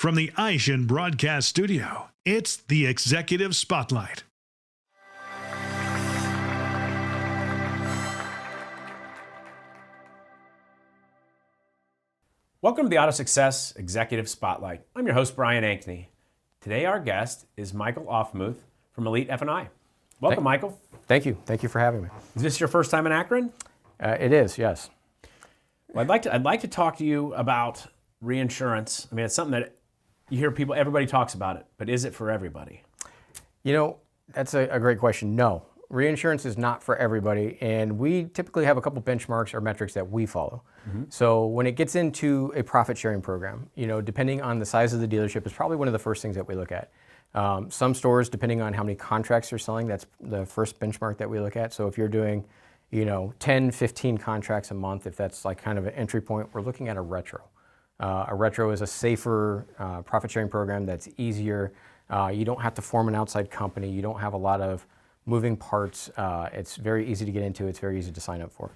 From the Aishin Broadcast Studio, it's the Executive Spotlight. Welcome to the AutoSuccess Executive Spotlight. I'm your host, Brian Ankney. Today our guest is Michael Aufmuth from Elite F&I. Welcome, Michael. Thank you. Thank you for having me. Is this your first time in Akron? It is, yes. Well, I'd like to talk to you about reinsurance. I mean, it's something that you hear people, everybody talks about it, but is it for everybody? You know, that's a great question. No, reinsurance is not for everybody, and we typically have a couple benchmarks or metrics that we follow. So when it gets into a profit sharing program, you know, depending on the size of the dealership, is probably one of the first things that we look at. Some stores, depending on how many contracts they're selling, that's the first benchmark that we look at. So if you're doing, you know, 10, 15 contracts a month, if that's like kind of an entry point, we're looking at a retro. A retro is a safer profit sharing program that's easier. You don't have to form an outside company. You don't have a lot of moving parts. It's very easy to get into. It's very easy to sign up for.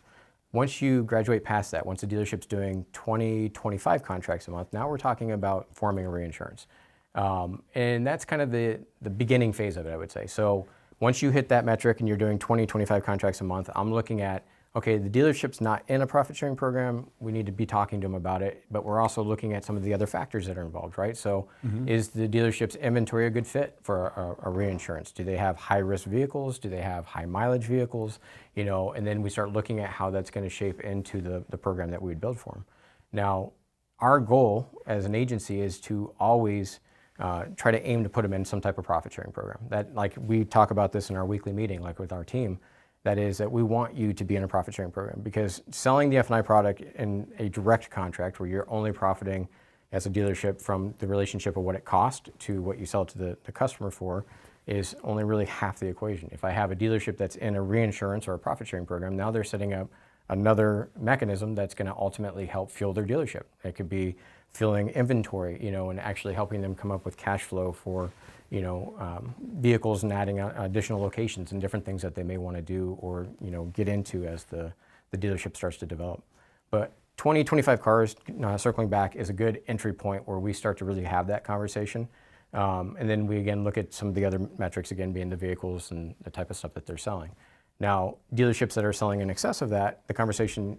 Once you graduate past that, once the dealership's doing 20, 25 contracts a month, now we're talking about forming a reinsurance. And that's kind of the beginning phase of it, I would say. So once you hit that metric and you're doing 20, 25 contracts a month, I'm looking at, okay, the dealership's not in a profit sharing program. We need to be talking to them about it, but we're also looking at some of the other factors that are involved, right? So is the dealership's inventory a good fit for a reinsurance? Do they have high risk vehicles? Do they have high mileage vehicles? You know, and then we start looking at how that's going to shape into the program that we would build for them. Now, our goal as an agency is to always try to aim to put them in some type of profit sharing program. That, like, we talk about this in our weekly meeting, like with our team. That is that we want you to be in a profit sharing program, because selling the F&I product in a direct contract where you're only profiting as a dealership from the relationship of what it cost to what you sell to the customer for is only really half the equation. If I have a dealership that's in a reinsurance or a profit sharing program, now they're setting up another mechanism that's going to ultimately help fuel their dealership. It could be filling inventory, you know, and actually helping them come up with cash flow for, you know, vehicles and adding additional locations and different things that they may want to do or, you know, get into as the dealership starts to develop. But 20, 25 cars, circling back, is a good entry point where we start to really have that conversation. And then we again look at some of the other metrics, again being the vehicles and the type of stuff that they're selling. Now, dealerships that are selling in excess of that, the conversation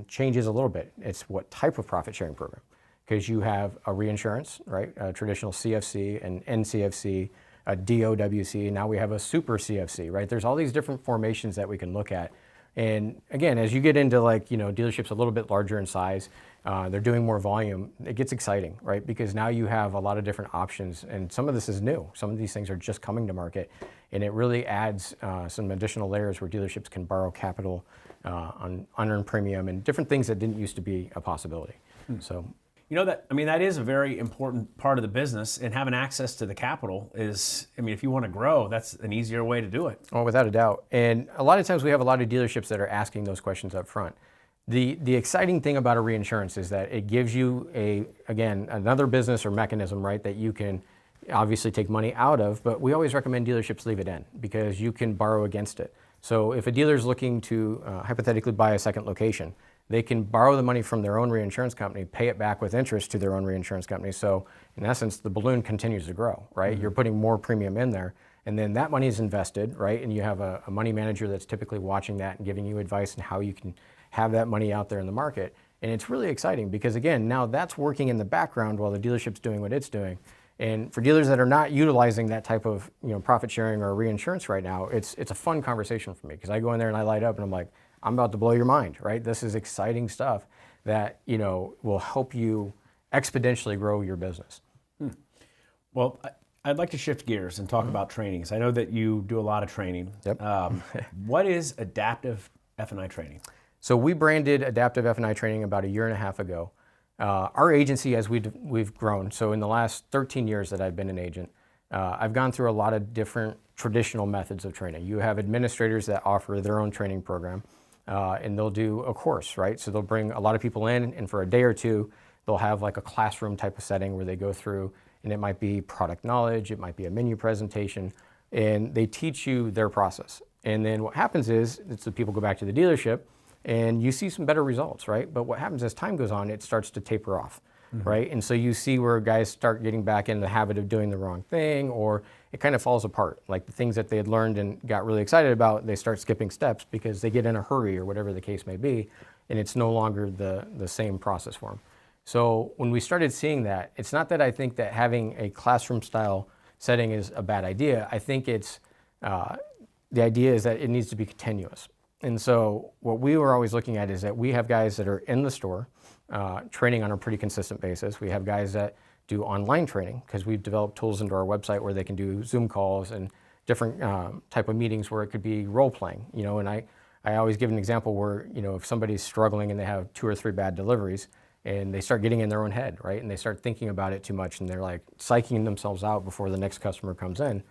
changes a little bit. It's what type of profit sharing program. Because you have a reinsurance, right? A traditional CFC, an NCFC, a DOWC, now we have a super CFC, right? There's all these different formations that we can look at. And again, as you get into, like, you know, dealerships a little bit larger in size, they're doing more volume, it gets exciting, right? Because now you have a lot of different options, and some of this is new. Some of these things are just coming to market, and it really adds some additional layers where dealerships can borrow capital on unearned premium and different things that didn't used to be a possibility. So. You know, that is a very important part of the business, and having access to the capital is, I mean, if you want to grow, that's an easier way to do it. Oh, without a doubt. And a lot of times we have a lot of dealerships that are asking those questions up front. The exciting thing about a reinsurance is that it gives you again, another business or mechanism, right, that you can obviously take money out of, but we always recommend dealerships leave it in because you can borrow against it. So if a dealer is looking to hypothetically buy a second location, they can borrow the money from their own reinsurance company, pay it back with interest to their own reinsurance company. So in essence, the balloon continues to grow, right? You're putting more premium in there, and then that money is invested, right? And you have a money manager that's typically watching that and giving you advice on how you can have that money out there in the market. And it's really exciting because, again, now that's working in the background while the dealership's doing what it's doing. And for dealers that are not utilizing that type of, you know, profit sharing or reinsurance right now, it's a fun conversation for me because I go in there and I light up and I'm like, I'm about to blow your mind, right? This is exciting stuff that, you know, will help you exponentially grow your business. Well, I'd like to shift gears and talk about trainings. I know that you do a lot of training. Yep. What is Adaptive F&I Training? So we branded Adaptive F&I Training about 1.5 years ago. Our agency, as we've grown, so in the last 13 years that I've been an agent, I've gone through a lot of different traditional methods of training. You have administrators that offer their own training program. And they'll do a course, right? So they'll bring a lot of people in, and for a day or two, they'll have like a classroom type of setting where they go through, and it might be product knowledge, it might be a menu presentation, and they teach you their process. And then what happens is the people go back to the dealership, and you see some better results, right? But what happens as time goes on, it starts to taper off. right? And so you see where guys start getting back in the habit of doing the wrong thing, or it kind of falls apart. Like the things that they had learned and got really excited about, they start skipping steps because they get in a hurry or whatever the case may be, and it's no longer the same process for them. So when we started seeing that, it's not that I think that having a classroom style setting is a bad idea. I think it's, the idea is that it needs to be continuous. And so what we were always looking at is that we have guys that are in the store training on a pretty consistent basis. We have guys that do online training because we've developed tools into our website where they can do Zoom calls and different type of meetings where it could be role playing, and I always give an example where, if somebody's struggling and they have 2 or 3 bad deliveries and they start getting in their own head, right? And they start thinking about it too much and they're like psyching themselves out before the next customer comes in.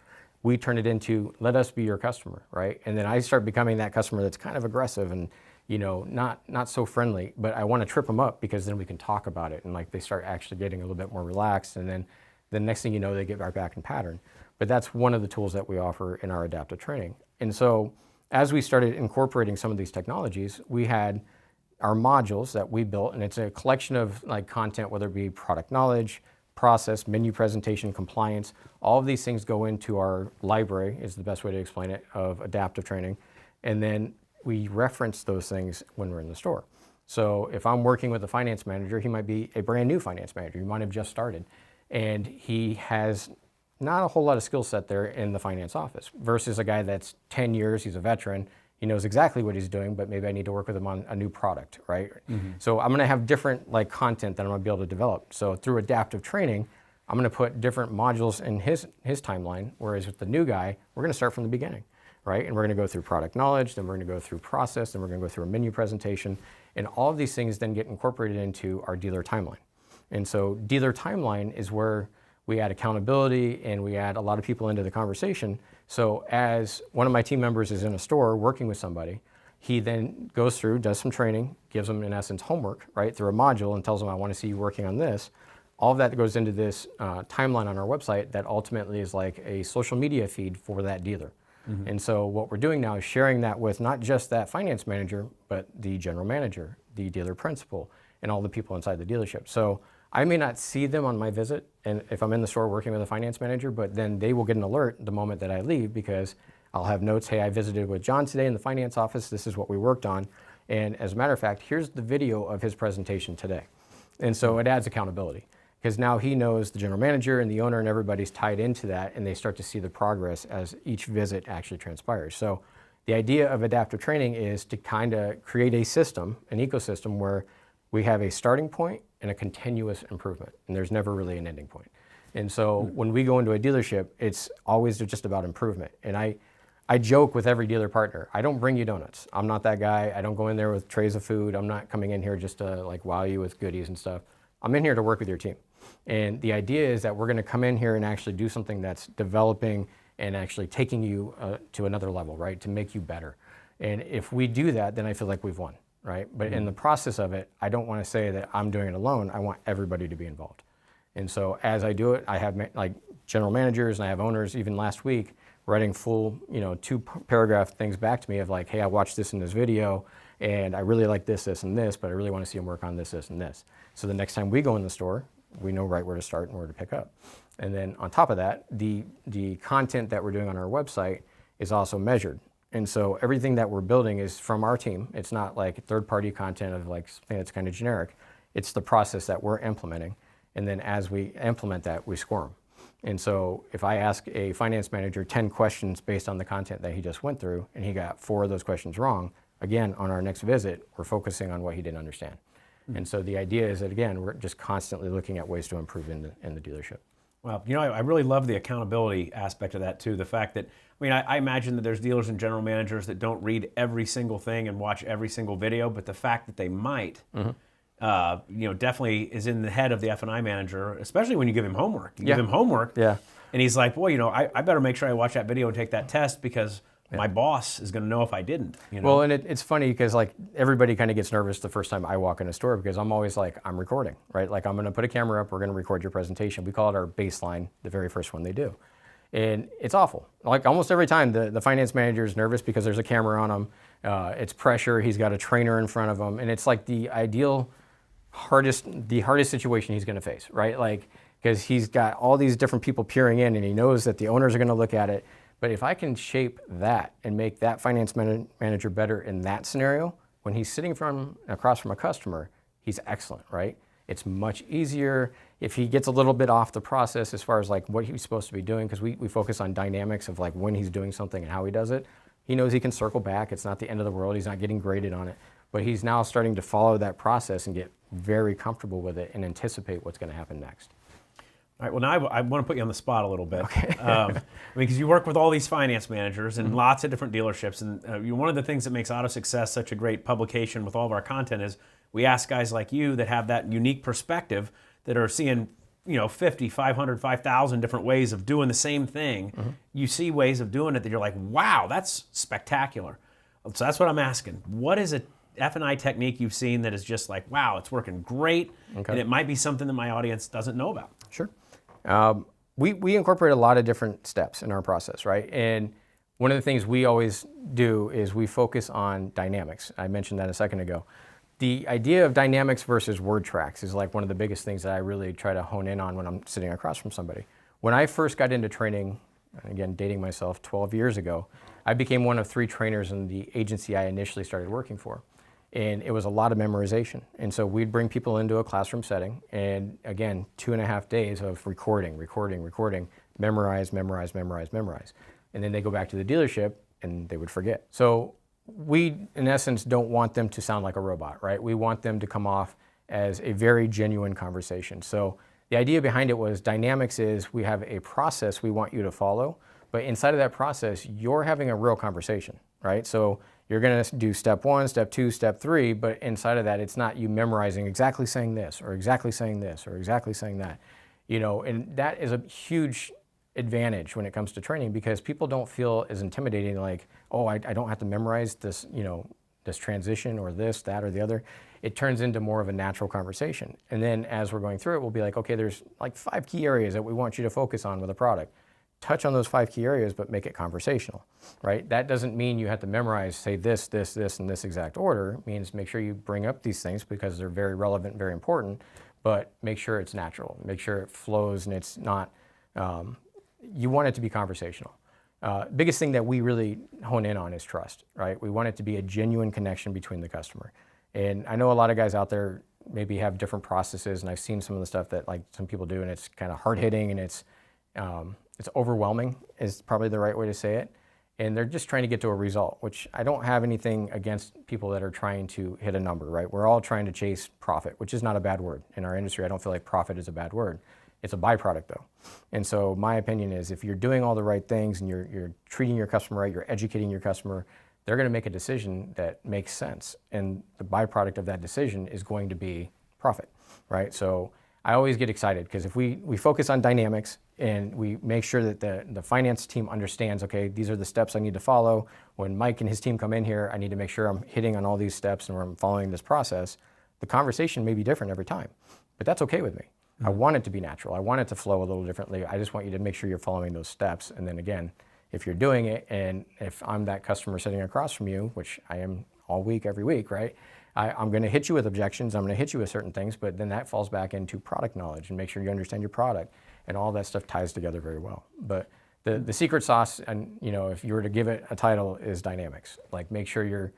We turn it into, let us be your customer, right? And then I start becoming that customer that's kind of aggressive and, not so friendly, but I want to trip them up because then we can talk about it and like they start actually getting a little bit more relaxed, and then the next thing you know, they get right back in pattern. But that's one of the tools that we offer in our adaptive training. And so as we started incorporating some of these technologies, we had our modules that we built, and it's a collection of like content, whether it be product knowledge, process, menu presentation, compliance. All of these things go into our library, is the best way to explain it, of adaptive training. And then we reference those things when we're in the store. So if I'm working with a finance manager, he might be a brand new finance manager. He might have just started. And he has not a whole lot of skill set there in the finance office versus a guy that's 10 years, he's a veteran, he knows exactly what he's doing, but maybe I need to work with him on a new product, right? So I'm gonna have different like content that I'm gonna be able to develop. So through adaptive training, I'm gonna put different modules in his timeline, whereas with the new guy, we're gonna start from the beginning, right? And we're gonna go through product knowledge, then we're gonna go through process, then we're gonna go through a menu presentation, and all of these things then get incorporated into our dealer timeline. And so dealer timeline is where we add accountability and we add a lot of people into the conversation. So as one of my team members is in a store working with somebody, he then goes through, does some training, gives them in essence homework, right, through a module and tells them, I want to see you working on this. All of that goes into this timeline on our website that ultimately is like a social media feed for that dealer. And so what we're doing now is sharing that with not just that finance manager, but the general manager, the dealer principal, and all the people inside the dealership. So I may not see them on my visit, and if I'm in the store working with a finance manager, but then they will get an alert the moment that I leave because I'll have notes, hey, I visited with John today in the finance office, this is what we worked on. And as a matter of fact, here's the video of his presentation today. And so it adds accountability because now he knows the general manager and the owner and everybody's tied into that, and they start to see the progress as each visit actually transpires. So the idea of adaptive training is to kind of create a system, an ecosystem where we have a starting point and a continuous improvement, and there's never really an ending point. And so when we go into a dealership, it's always just about improvement. And I joke with every dealer partner, I don't bring you donuts. I'm not that guy. I don't go in there with trays of food. I'm not coming in here just to like wow you with goodies and stuff. I'm in here to work with your team. And the idea is that we're gonna come in here and actually do something that's developing and actually taking you to another level, right? To make you better. And if we do that, then I feel like we've won, right? But in the process of it, I don't want to say that I'm doing it alone. I want everybody to be involved. And so as I do it, I have like general managers and I have owners, even last week, writing full, 2-paragraph things back to me of like, hey, I watched this in this video and I really like this, this, and this, but I really want to see them work on this, this, and this. So the next time we go in the store, we know right where to start and where to pick up. And then on top of that, the content that we're doing on our website is also measured. And so everything that we're building is from our team. It's not like third-party content of like something that's kind of generic. It's the process that we're implementing. And then as we implement that, we score them. And so if I ask a finance manager 10 questions based on the content that he just went through, and he got 4 of those questions wrong, again, on our next visit, we're focusing on what he didn't understand. And so the idea is that, again, we're just constantly looking at ways to improve in the dealership. Well, I really love the accountability aspect of that too. The fact that, I imagine that there's dealers and general managers that don't read every single thing and watch every single video, but the fact that they might, definitely is in the head of the F&I manager, especially when you give him homework. You give him homework, and he's like, boy, I better make sure I watch that video and take that test because my boss is going to know if I didn't. Well, and it's funny because like everybody kind of gets nervous the first time I walk in a store because I'm always like, I'm recording, right? Like I'm going to put a camera up, we're going to record your presentation. We call it our baseline, the very first one they do. And it's awful. Like almost every time the finance manager is nervous because there's a camera on him. It's pressure, he's got a trainer in front of him. And it's like the ideal the hardest situation he's going to face, right? Like, because he's got all these different people peering in and he knows that the owners are going to look at it. But if I can shape that and make that finance manager better in that scenario, when he's sitting across from a customer, he's excellent, right? It's much easier if he gets a little bit off the process as far as like what he's supposed to be doing, because we focus on dynamics of like when he's doing something and how he does it. He knows he can circle back. It's not the end of the world. He's not getting graded on it. But he's now starting to follow that process and get very comfortable with it and anticipate what's going to happen next. All right, well, now I want to put you on the spot a little bit. Okay. Because you work with all these finance managers and lots of different dealerships. And one of the things that makes AutoSuccess such a great publication with all of our content is we ask guys like you that have that unique perspective that are seeing 50, 500, 5,000 different ways of doing the same thing. You see ways of doing it that you're like, wow, that's spectacular. So that's what I'm asking. What is a F&I technique you've seen that is just like, wow, it's working great, and it might be something that my audience doesn't know about? Sure. We incorporate a lot of different steps in our process, right? And one of the things we always do is we focus on dynamics. I mentioned that a second ago. The idea of dynamics versus word tracks is like one of the biggest things that I really try to hone in on when I'm sitting across from somebody. When I first got into training, again, dating myself 12 years ago, I became one of 3 trainers in the agency I initially started working for. And it was a lot of memorization. And so we'd bring people into a classroom setting, and again, 2.5 days of recording, memorize. And then they go back to the dealership and they would forget. So we, in essence, don't want them to sound like a robot, right? We want them to come off as a very genuine conversation. So the idea behind it was dynamics is we have a process we want you to follow, but inside of that process, you're having a real conversation, right? So you're going to do step 1, step 2, step 3, but inside of that, it's not you memorizing exactly saying this or exactly saying this or exactly saying that, and that is a huge advantage when it comes to training, because people don't feel as intimidating like, oh, I don't have to memorize this, this transition or this, that, or the other. It turns into more of a natural conversation. And then as we're going through it, we'll be like, okay, there's like 5 key areas that we want you to focus on with a product. Touch on those 5 key areas, but make it conversational, right? That doesn't mean you have to memorize, say this, in this exact order. It means make sure you bring up these things because they're very relevant, very important, but make sure it's natural. Make sure it flows and it's not, you want it to be conversational. Biggest thing that we really hone in on is trust, right? We want it to be a genuine connection between the customer. And I know a lot of guys out there maybe have different processes, and I've seen some of the stuff that like some people do, and it's kind of hard-hitting and it's overwhelming is probably the right way to say it. And they're just trying to get to a result, which I don't have anything against people that are trying to hit a number, right? We're all trying to chase profit, which is not a bad word. In our industry, I don't feel like profit is a bad word. It's a byproduct though. And so my opinion is if you're doing all the right things and you're treating your customer right, you're educating your customer, they're going to make a decision that makes sense. And the byproduct of that decision is going to be profit, right? So I always get excited because if we focus on dynamics and we make sure that the finance team understands, okay, these are the steps I need to follow. When Mike and his team come in here, I need to make sure I'm hitting on all these steps and I'm following this process. The conversation may be different every time, but that's okay with me. I want it to be natural. I want it to flow a little differently. I just want you to make sure you're following those steps. And then again, if you're doing it, and if I'm that customer sitting across from you, which I am all week, every week, right? I'm going to hit you with objections. I'm going to hit you with certain things, but then that falls back into product knowledge and make sure you understand your product, and all that stuff ties together very well. But the secret sauce, and if you were to give it a title, is dynamics. Like make sure you're,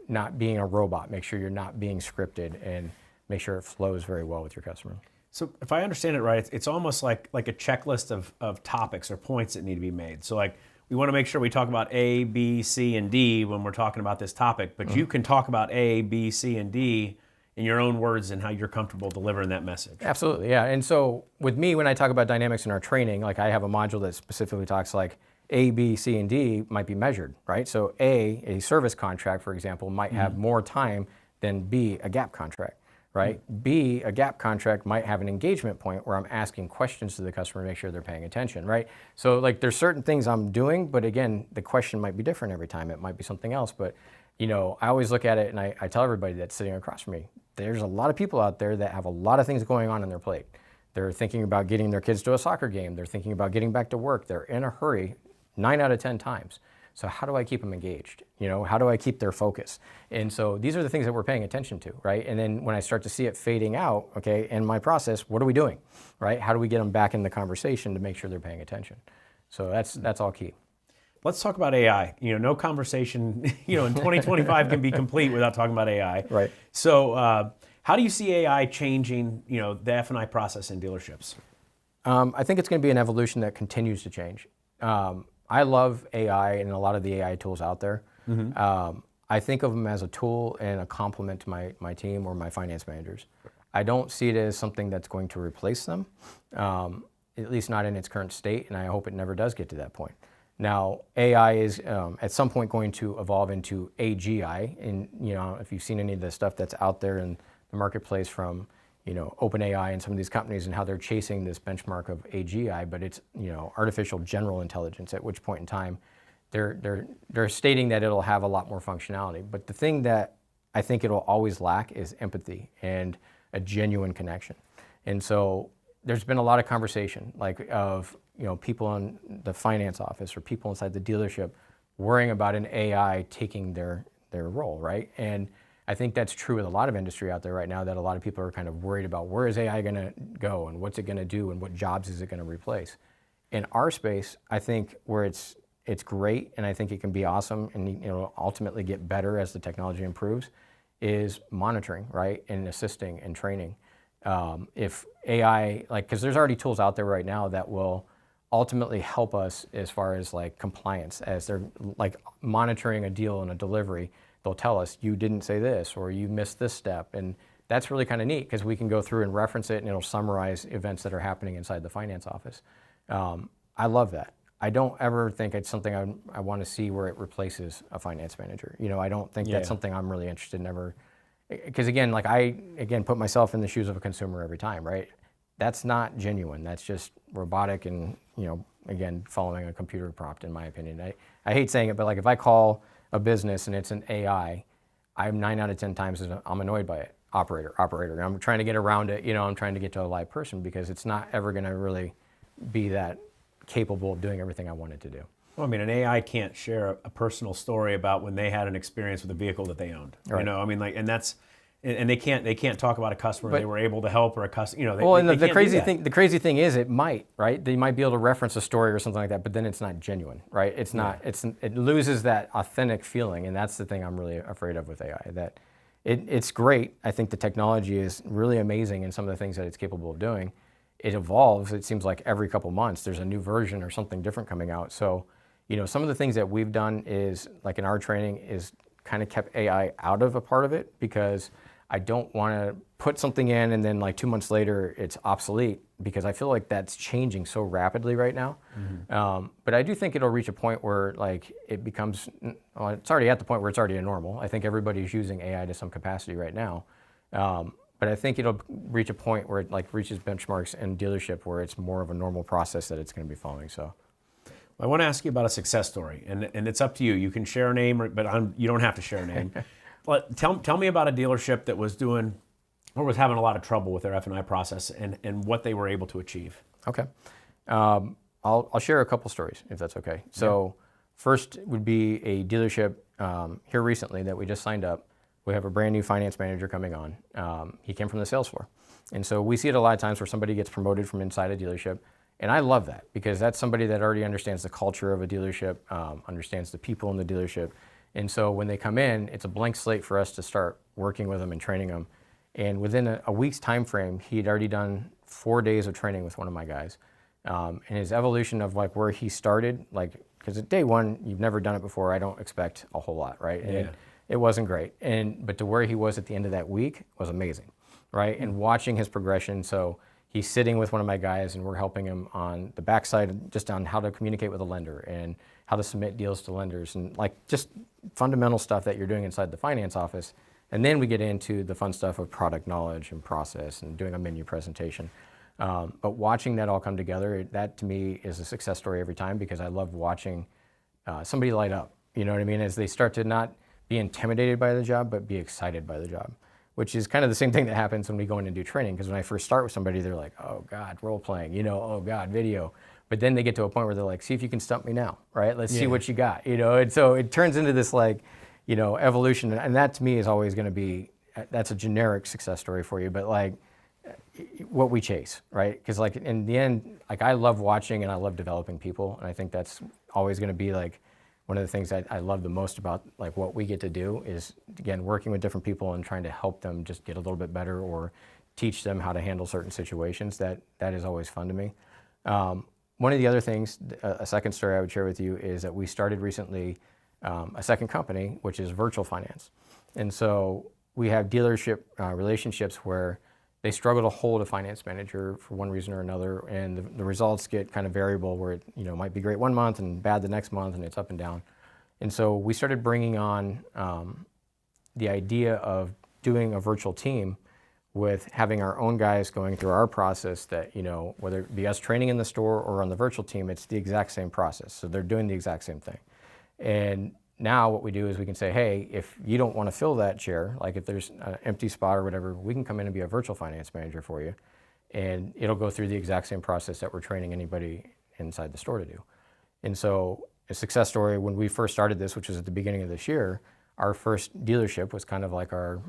not being a robot. Make sure you're not being scripted, and make sure it flows very well with your customer. So if I understand it right, it's almost like a checklist of topics or points that need to be made. So like we want to make sure we talk about A, B, C, and D when we're talking about this topic, but you can talk about A, B, C, and D in your own words and how you're comfortable delivering that message. Absolutely, yeah. And so with me, when I talk about dynamics in our training, like I have a module that specifically talks like A, B, C, and D might be measured, right? So A service contract, for example, might have more time than B, a gap contract. Right? B, a gap contract might have an engagement point where I'm asking questions to the customer to make sure they're paying attention, right? So like there's certain things I'm doing, but again, the question might be different every time. It might be something else, but I always look at it and I tell everybody that's sitting across from me, there's a lot of people out there that have a lot of things going on their plate. They're thinking about getting their kids to a soccer game. They're thinking about getting back to work. They're in a hurry 9 out of 10 times. So how do I keep them engaged? How do I keep their focus? And so these are the things that we're paying attention to, right? And then when I start to see it fading out, okay, in my process, what are we doing, right? How do we get them back in the conversation to make sure they're paying attention? So that's all key. Let's talk about AI. No conversation, in 2025 can be complete without talking about AI. Right. So how do you see AI changing, the F&I process in dealerships? I think it's going to be an evolution that continues to change. I love AI and a lot of the AI tools out there. I think of them as a tool and a complement to my team or my finance managers. I don't see it as something that's going to replace them, at least not in its current state, and I hope it never does get to that point. Now, AI is at some point going to evolve into AGI, and if you've seen any of the stuff that's out there in the marketplace from OpenAI and some of these companies and how they're chasing this benchmark of AGI, but it's artificial general intelligence. At which point in time, they're stating that it'll have a lot more functionality. But the thing that I think it'll always lack is empathy and a genuine connection. And so there's been a lot of conversation, of people in the finance office or people inside the dealership worrying about an AI taking their role, right? And I think that's true with a lot of industry out there right now, that a lot of people are kind of worried about where is AI going to go and what's it going to do and what jobs is it going to replace. In our space, I think where it's great and I think it can be awesome and ultimately get better as the technology improves is monitoring, right, and assisting and training. If AI, because there's already tools out there right now that will ultimately help us as far as compliance, as they're monitoring a deal and a delivery. They'll tell us, you didn't say this, or you missed this step. And that's really kind of neat because we can go through and reference it and it'll summarize events that are happening inside the finance office. I love that. I don't ever think it's something I want to see where it replaces a finance manager. I don't think that's something I'm really interested in ever. Because again, I put myself in the shoes of a consumer every time, right? That's not genuine. That's just robotic and, again, following a computer prompt, in my opinion. I hate saying it, but if I call a business and it's an AI, I'm 9 out of 10 times I'm annoyed by it. Operator. I'm trying to get around it. I'm trying to get to a live person because it's not ever going to really be that capable of doing everything I want it to do. Well, an AI can't share a personal story about when they had an experience with a vehicle that they owned. Right. And that's. And they can't talk about a customer they were able to help or a customer. The crazy thing is it might, right? They might be able to reference a story or something like that, but then it's not genuine, right? It's not. It loses that authentic feeling, and that's the thing I'm really afraid of with AI. That it's great. I think the technology is really amazing in some of the things that it's capable of doing. It evolves. It seems like every couple months there's a new version or something different coming out. So, some of the things that we've done is in our training is kind of kept AI out of a part of it because I don't want to put something in and then 2 months later it's obsolete because I feel like that's changing so rapidly right now. But I do think it'll reach a point where it becomes, it's already at the point where it's already a normal. I think everybody's using AI to some capacity right now. But I think it'll reach a point where it reaches benchmarks in dealership where it's more of a normal process that it's going to be following. So. I want to ask you about a success story, and it's up to you. You can share a name, but you don't have to share a name. Tell me about a dealership that was doing or was having a lot of trouble with their F&I process and what they were able to achieve. Okay. I'll share a couple stories if that's okay. So first would be a dealership here recently that we just signed up. We have a brand new finance manager coming on. He came from the sales floor. And so we see it a lot of times where somebody gets promoted from inside a dealership. And I love that because that's somebody that already understands the culture of a dealership, understands the people in the dealership. And so when they come in, it's a blank slate for us to start working with them and training them. And within a week's time frame, he'd already done 4 days of training with one of my guys. And his evolution of where he started, because at day one, you've never done it before, I don't expect a whole lot, right? And it wasn't great. But to where he was at the end of that week was amazing, right? And watching his progression, so he's sitting with one of my guys and we're helping him on the backside just on how to communicate with a lender and how to submit deals to lenders and just fundamental stuff that you're doing inside the finance office. And then we get into the fun stuff of product knowledge and process and doing a menu presentation. But watching that all come together, that to me is a success story every time because I love watching somebody light up, you know what I mean? As they start to not be intimidated by the job, but be excited by the job, which is kind of the same thing that happens when we go in and do training. Because when I first start with somebody, they're like, oh God, role playing, oh God, video. But then they get to a point where they're like, see if you can stump me now, right? Let's see what you got, And so it turns into this evolution. And that to me is always going to be, that's a generic success story for you, but what we chase, right? Because in the end, I love watching and I love developing people. And I think that's always going to be one of the things that I love the most about what we get to do is, again, working with different people and trying to help them just get a little bit better or teach them how to handle certain situations. That is always fun to me. One of the other things, a second story I would share with you is that we started recently a second company, which is virtual finance. And so we have dealership relationships where they struggle to hold a finance manager for one reason or another, and the results get kind of variable where it might be great one month and bad the next month, and it's up and down. And so we started bringing on the idea of doing a virtual team with having our own guys going through our process that, whether it be us training in the store or on the virtual team, it's the exact same process. So they're doing the exact same thing. And now what we do is we can say, hey, if you don't want to fill that chair, if there's an empty spot or whatever, we can come in and be a virtual finance manager for you. And it'll go through the exact same process that we're training anybody inside the store to do. And so a success story, when we first started this, which was at the beginning of this year, our first dealership was kind of like our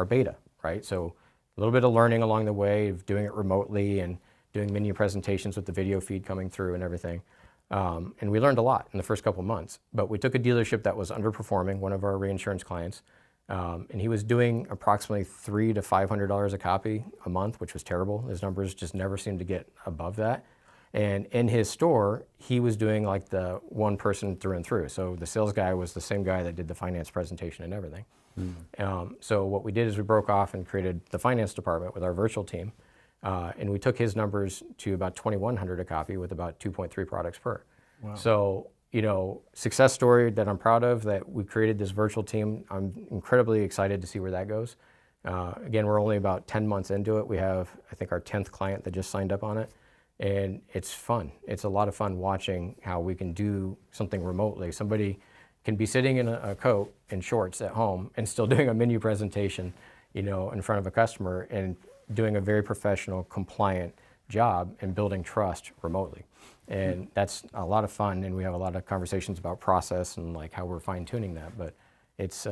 beta, right? So a little bit of learning along the way of doing it remotely and doing menu presentations with the video feed coming through and everything. And we learned a lot in the first couple months, but we took a dealership that was underperforming, one of our reinsurance clients, and he was doing approximately $300 to $500 a copy a month, which was terrible. His numbers just never seemed to get above that. And in his store, he was doing the one person through and through. So the sales guy was the same guy that did the finance presentation and everything. So what we did is we broke off and created the finance department with our virtual team. And we took his numbers to about 2,100 a copy with about 2.3 products per. Wow. So, success story that I'm proud of, that we created this virtual team. I'm incredibly excited to see where that goes. Again, we're only about 10 months into it. We have, I think, our 10th client that just signed up on it. And it's fun. It's a lot of fun watching how we can do something remotely. Somebody can be sitting in a coat and shorts at home and still doing a menu presentation, in front of a customer and doing a very professional, compliant job and building trust remotely. And that's a lot of fun, and we have a lot of conversations about process and how we're fine-tuning that, but it's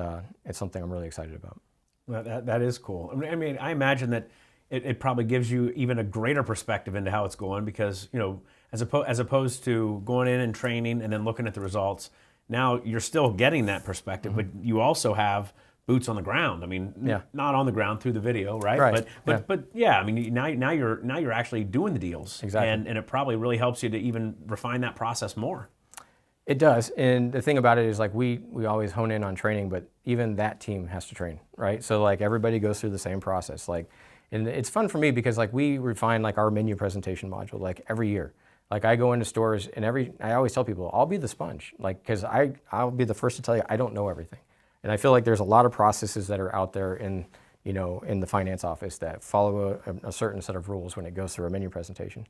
something I'm really excited about. Well, that is cool. I mean, I imagine that it probably gives you even a greater perspective into how it's going because, as opposed to going in and training and then looking at the results, now you're still getting that perspective, but you also have boots on the ground. I mean, not on the ground through the video, right? But I mean, now you're actually doing the deals, exactly, and it probably really helps you to even refine that process more. It does, and the thing about it is we always hone in on training, but even that team has to train, right? So everybody goes through the same process, and it's fun for me because we refine our menu presentation module every year. I go into stores and I always tell people I'll be the sponge, because I'll be the first to tell you I don't know everything. And I feel there's a lot of processes that are out there in the finance office that follow a certain set of rules when it goes through a menu presentation.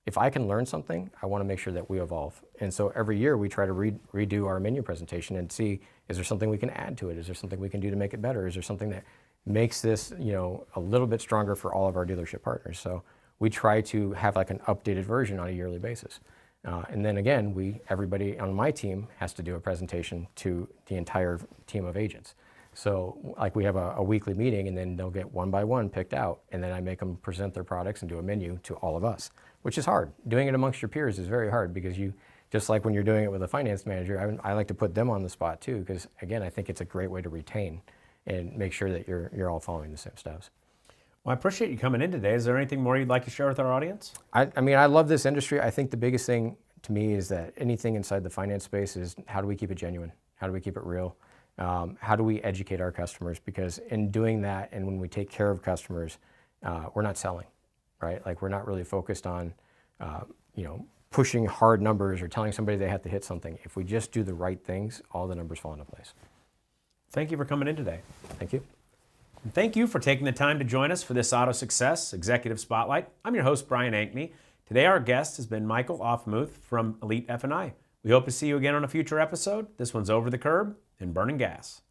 If I can learn something, I want to make sure that we evolve. And so every year we try to redo our menu presentation and see, is there something we can add to it? Is there something we can do to make it better? Is there something that makes this a little bit stronger for all of our dealership partners? So we try to have an updated version on a yearly basis. And then again, everybody on my team has to do a presentation to the entire team of agents. So we have a weekly meeting, and then they'll get one by one picked out, and then I make them present their products and do a menu to all of us, which is hard. Doing it amongst your peers is very hard because just like when you're doing it with a finance manager, I like to put them on the spot too, because again, I think it's a great way to retain and make sure that you're all following the same steps. Well, I appreciate you coming in today. Is there anything more you'd like to share with our audience? I mean, I love this industry. I think the biggest thing to me is that anything inside the finance space is how do we keep it genuine? How do we keep it real? How do we educate our customers? Because in doing that, and when we take care of customers, we're not selling, right? We're not really focused on, pushing hard numbers or telling somebody they have to hit something. If we just do the right things, all the numbers fall into place. Thank you for coming in today. Thank you. And thank you for taking the time to join us for this AutoSuccess Executive Spotlight. I'm your host, Brian Ankney. Today our guest has been Michael Aufmuth from Elite F&I. We hope to see you again on a future episode. This one's Over the Curb and Burning Gas.